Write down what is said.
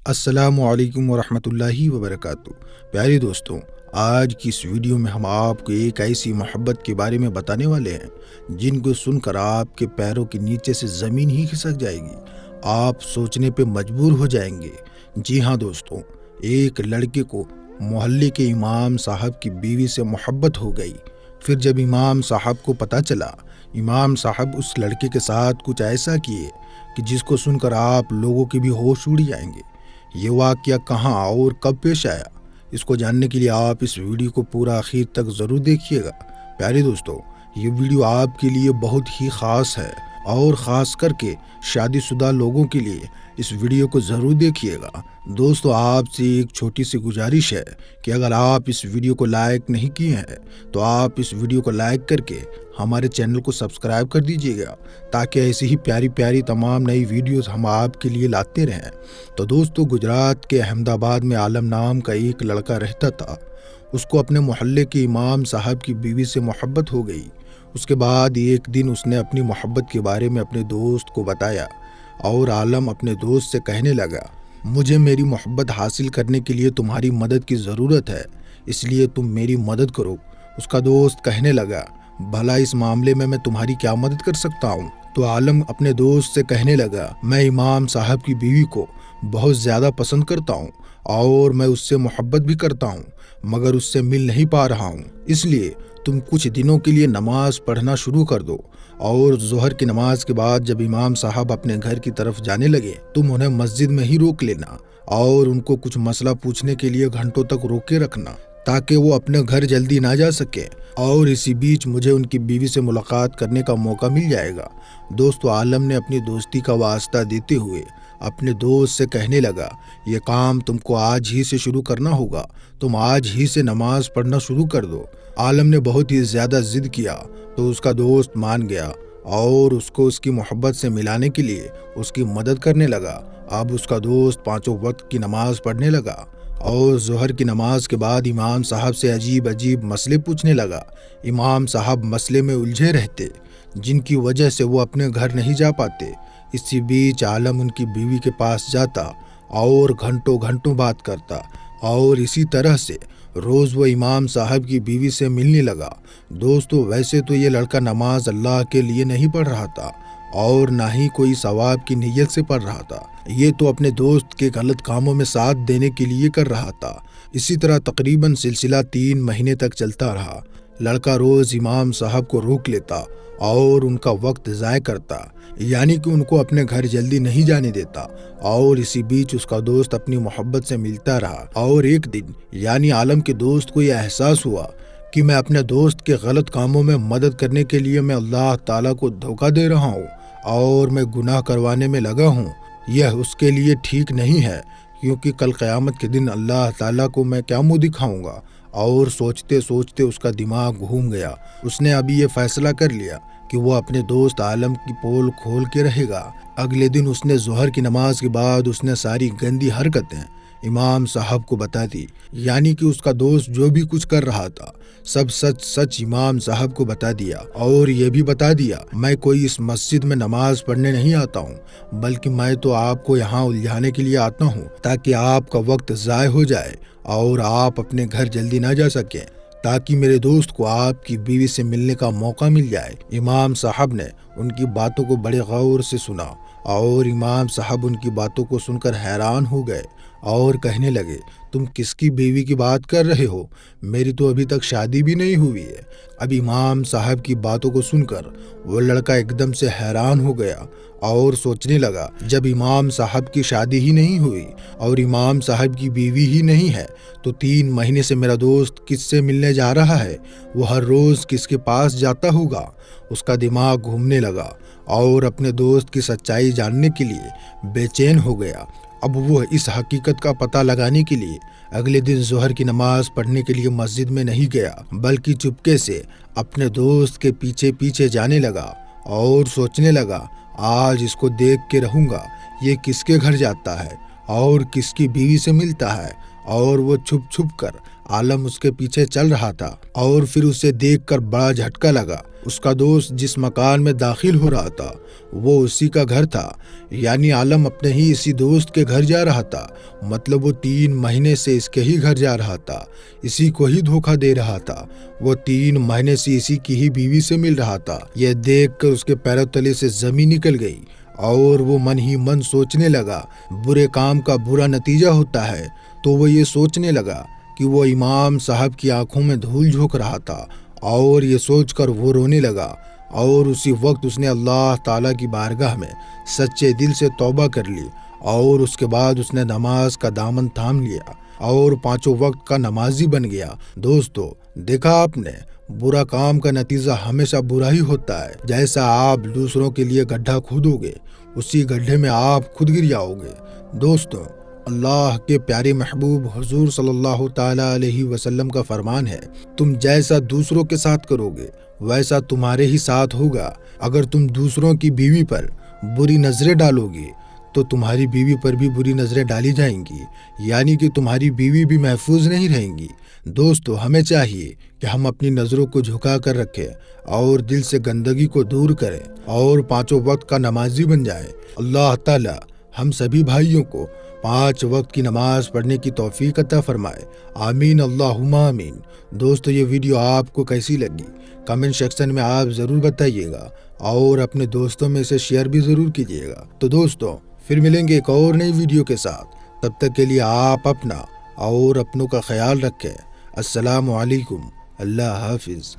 السلام علیکم ورحمۃ اللہ وبرکاتہ۔ پیارے دوستوں، آج کی اس ویڈیو میں ہم آپ کو ایک ایسی محبت کے بارے میں بتانے والے ہیں جن کو سن کر آپ کے پیروں کے نیچے سے زمین ہی کھسک جائے گی، آپ سوچنے پہ مجبور ہو جائیں گے۔ جی ہاں دوستوں، ایک لڑکے کو محلے کے امام صاحب کی بیوی سے محبت ہو گئی۔ پھر جب امام صاحب کو پتہ چلا، امام صاحب اس لڑکے کے ساتھ کچھ ایسا کیے کہ جس کو سن کر آپ لوگوں کے بھی ہوش اڑ جائیں گے۔ یہ واقعہ کہاں اور کب پیش آیا، اس کو جاننے کے لیے آپ اس ویڈیو کو پورا آخر تک ضرور دیکھیے گا۔ پیارے دوستوں، یہ ویڈیو آپ کے لیے بہت ہی خاص ہے اور خاص کر کے شادی شدہ لوگوں کے لیے اس ویڈیو کو ضرور دیکھیے گا۔ دوستو، آپ سے ایک چھوٹی سی گزارش ہے کہ اگر آپ اس ویڈیو کو لائک نہیں کیے ہیں تو آپ اس ویڈیو کو لائک کر کے ہمارے چینل کو سبسکرائب کر دیجیے گا، تاکہ ایسی ہی پیاری پیاری تمام نئی ویڈیوز ہم آپ کے لیے لاتے رہیں۔ تو دوستو، گجرات کے احمد آباد میں عالم نام کا ایک لڑکا رہتا تھا۔ اس کو اپنے محلے کے امام صاحب کی بیوی سے محبت ہو گئی۔ اس کے بعد ایک دن اس نے اپنی محبت کے بارے میں اپنے دوست کو بتایا اور عالم اپنے دوست سے کہنے لگا، مجھے میری محبت حاصل کرنے کے لیے تمہاری مدد کی ضرورت ہے، اس لیے تم میری مدد کرو۔ اس کا دوست کہنے لگا، بھلا اس معاملے میں تمہاری کیا مدد کر سکتا ہوں؟ تو عالم اپنے دوست سے کہنے لگا، میں امام صاحب کی بیوی کو بہت زیادہ پسند کرتا ہوں اور میں اس سے محبت بھی کرتا ہوں، مگر اس سے مل نہیں پا رہا ہوں۔ اس لیے تم کچھ دنوں کے لیے نماز پڑھنا شروع کر دو، اور ظہر کی نماز کے بعد جب امام صاحب اپنے گھر کی طرف جانے لگے تم انہیں مسجد میں ہی روک لینا اور ان کو کچھ مسئلہ پوچھنے کے لیے گھنٹوں تک روکے رکھنا، تاکہ وہ اپنے گھر جلدی نہ جا سکے، اور اسی بیچ مجھے ان کی بیوی سے ملاقات کرنے کا موقع مل جائے گا۔ دوستو، عالم نے اپنی دوستی کا واسطہ دیتے ہوئے اپنے دوست سے کہنے لگا، یہ کام تم کو آج ہی سے شروع کرنا ہوگا، تم آج ہی سے نماز پڑھنا شروع کر دو۔ عالم نے بہت ہی زیادہ ضد کیا تو اس کا دوست مان گیا اور اس کو اس کی محبت سے ملانے کے لیے اس کی مدد کرنے لگا۔ اب اس کا دوست پانچوں وقت کی نماز پڑھنے لگا اور ظہر کی نماز کے بعد امام صاحب سے عجیب عجیب مسئلے پوچھنے لگا۔ امام صاحب مسئلے میں الجھے رہتے، جن کی وجہ سے وہ اپنے گھر نہیں جا پاتے۔ اسی بیچ عالم ان کی بیوی کے پاس جاتا اور گھنٹوں گھنٹوں بات کرتا، اور اسی طرح سے روز وہ امام صاحب کی بیوی سے ملنے لگا۔ دوستو، ویسے تو یہ لڑکا نماز اللہ کے لیے نہیں پڑھ رہا تھا اور نہ ہی کوئی ثواب کی نیت سے پڑھ رہا تھا، یہ تو اپنے دوست کے غلط کاموں میں ساتھ دینے کے لیے کر رہا تھا۔ اسی طرح تقریباً سلسلہ 3 مہینے تک چلتا رہا۔ لڑکا روز امام صاحب کو روک لیتا اور ان کا وقت ضائع کرتا، یعنی کہ ان کو اپنے گھر جلدی نہیں جانے دیتا، اور اسی بیچ اس کا دوست اپنی محبت سے ملتا رہا۔ اور ایک دن یعنی عالم کے دوست کو یہ احساس ہوا کہ میں اپنے دوست کے غلط کاموں میں مدد کرنے کے لیے میں اللہ تعالیٰ کو دھوکہ دے رہا ہوں اور میں گناہ کروانے میں لگا ہوں۔ یہ اس کے لیے ٹھیک نہیں ہے، کیونکہ کل قیامت کے دن اللہ تعالیٰ کو میں کیا منہ دکھاؤں گا؟ اور سوچتے سوچتے اس کا دماغ گھوم گیا۔ اس نے ابھی یہ فیصلہ کر لیا کہ وہ اپنے دوست عالم کی پول کھول کے رہے گا۔ اگلے دن اس نے ظہر کی نماز کے بعد اس نے ساری گندی حرکتیں امام صاحب کو بتا دی، یعنی کہ اس کا دوست جو بھی کچھ کر رہا تھا سب سچ سچ امام صاحب کو بتا دیا، اور یہ بھی بتا دیا، میں کوئی اس مسجد میں نماز پڑھنے نہیں آتا ہوں، بلکہ میں تو آپ کو یہاں الجھانے کے لیے آتا ہوں تاکہ آپ کا وقت ضائع ہو جائے اور آپ اپنے گھر جلدی نہ جا سکیں، تاکہ میرے دوست کو آپ کی بیوی سے ملنے کا موقع مل جائے۔ امام صاحب نے ان کی باتوں کو بڑے غور سے سنا، اور امام صاحب ان کی باتوں کو سن کر حیران ہو گئے اور کہنے لگے، تم کس کی بیوی کی بات کر رہے ہو؟ میری تو ابھی تک شادی بھی نہیں ہوئی ہے۔ اب امام صاحب کی باتوں کو سن کر وہ لڑکا ایک دم سے حیران ہو گیا اور سوچنے لگا، جب امام صاحب کی شادی ہی نہیں ہوئی اور امام صاحب کی بیوی ہی نہیں ہے تو 3 مہینے سے میرا دوست کس سے ملنے جا رہا ہے؟ وہ ہر روز کس کے پاس جاتا ہوگا؟ اس کا دماغ گھومنے لگا اور اپنے دوست کی سچائی جاننے کے لیے بے چین ہو گیا۔ اب وہ اس حقیقت کا پتہ لگانے کے لیے اگلے دن ظہر کی نماز پڑھنے کے لیے مسجد میں نہیں گیا، بلکہ چپکے سے اپنے دوست کے پیچھے پیچھے جانے لگا اور سوچنے لگا، آج اس کو دیکھ کے رہوں گا، یہ کس کے گھر جاتا ہے اور کس کی بیوی سے ملتا ہے۔ اور وہ چھپ چھپ کر عالم اس کے پیچھے چل رہا تھا، اور پھر اسے دیکھ کر بڑا جھٹکا لگا اس کا دوست جس مکان میں داخل ہو رہا تھا وہ اسی کا گھر تھا، یعنی عالم اپنے ہی اسی دوست کے گھر جا رہا تھا، مطلب وہ 3 مہینے سے اس کے ہی گھر جا رہا تھا، اسی کو ہی دھوکہ دے رہا تھا، وہ 3 مہینے سے اسی کی ہی بیوی سے مل رہا تھا۔ یہ دیکھ کر اس کے پیروں تلے سے زمین نکل گئی اور وہ من ہی من سوچنے لگا برے کام کا برا نتیجہ ہوتا ہے۔ تو وہ یہ سوچنے لگا کہ وہ امام صاحب کی آنکھوں میں دھول جھونک رہا تھا، اور یہ سوچ کر وہ رونے لگا، اور اسی وقت اس نے اللہ تعالیٰ کی بارگاہ میں سچے دل سے توبہ کر لی، اور اس کے بعد اس نے نماز کا دامن تھام لیا اور 5 وقت کا نمازی بن گیا۔ دوستو، دیکھا آپ نے، برا کام کا نتیجہ ہمیشہ برا ہی ہوتا ہے۔ جیسا آپ دوسروں کے لیے گڈھا کھودو گے اسی گڈھے میں آپ خود گر جاؤ گے۔ دوستو، اللہ کے پیارے محبوب حضور صلی اللہ تعالیٰ علیہ وسلم کا فرمان ہے، تم جیسا دوسروں کے ساتھ کرو گے ویسا تمہارے ہی ساتھ ہوگا۔ اگر تم دوسروں کی بیوی پر بری نظریں ڈالو گے تو تمہاری بیوی پر بھی بری نظریں ڈالی جائیں گی، یعنی کہ تمہاری بیوی بھی محفوظ نہیں رہیں گی۔ دوستو، ہمیں چاہیے کہ ہم اپنی نظروں کو جھکا کر رکھیں اور دل سے گندگی کو دور کریں اور 5 وقت کا نمازی بن جائیں۔ اللہ تعالیٰ ہم سبھی بھائیوں کو 5 وقت کی نماز پڑھنے کی توفیق عطا فرمائے، آمین اللہم آمین۔ دوستو، یہ ویڈیو آپ کو کیسی لگی کمنٹ سیکشن میں آپ ضرور بتائیے گا، اور اپنے دوستوں میں سے شیئر بھی ضرور کیجیے گا۔ تو دوستو، پھر ملیں گے ایک اور نئی ویڈیو کے ساتھ، تب تک کے لیے آپ اپنا اور اپنوں کا خیال رکھیں۔ السلام علیکم، اللہ حافظ۔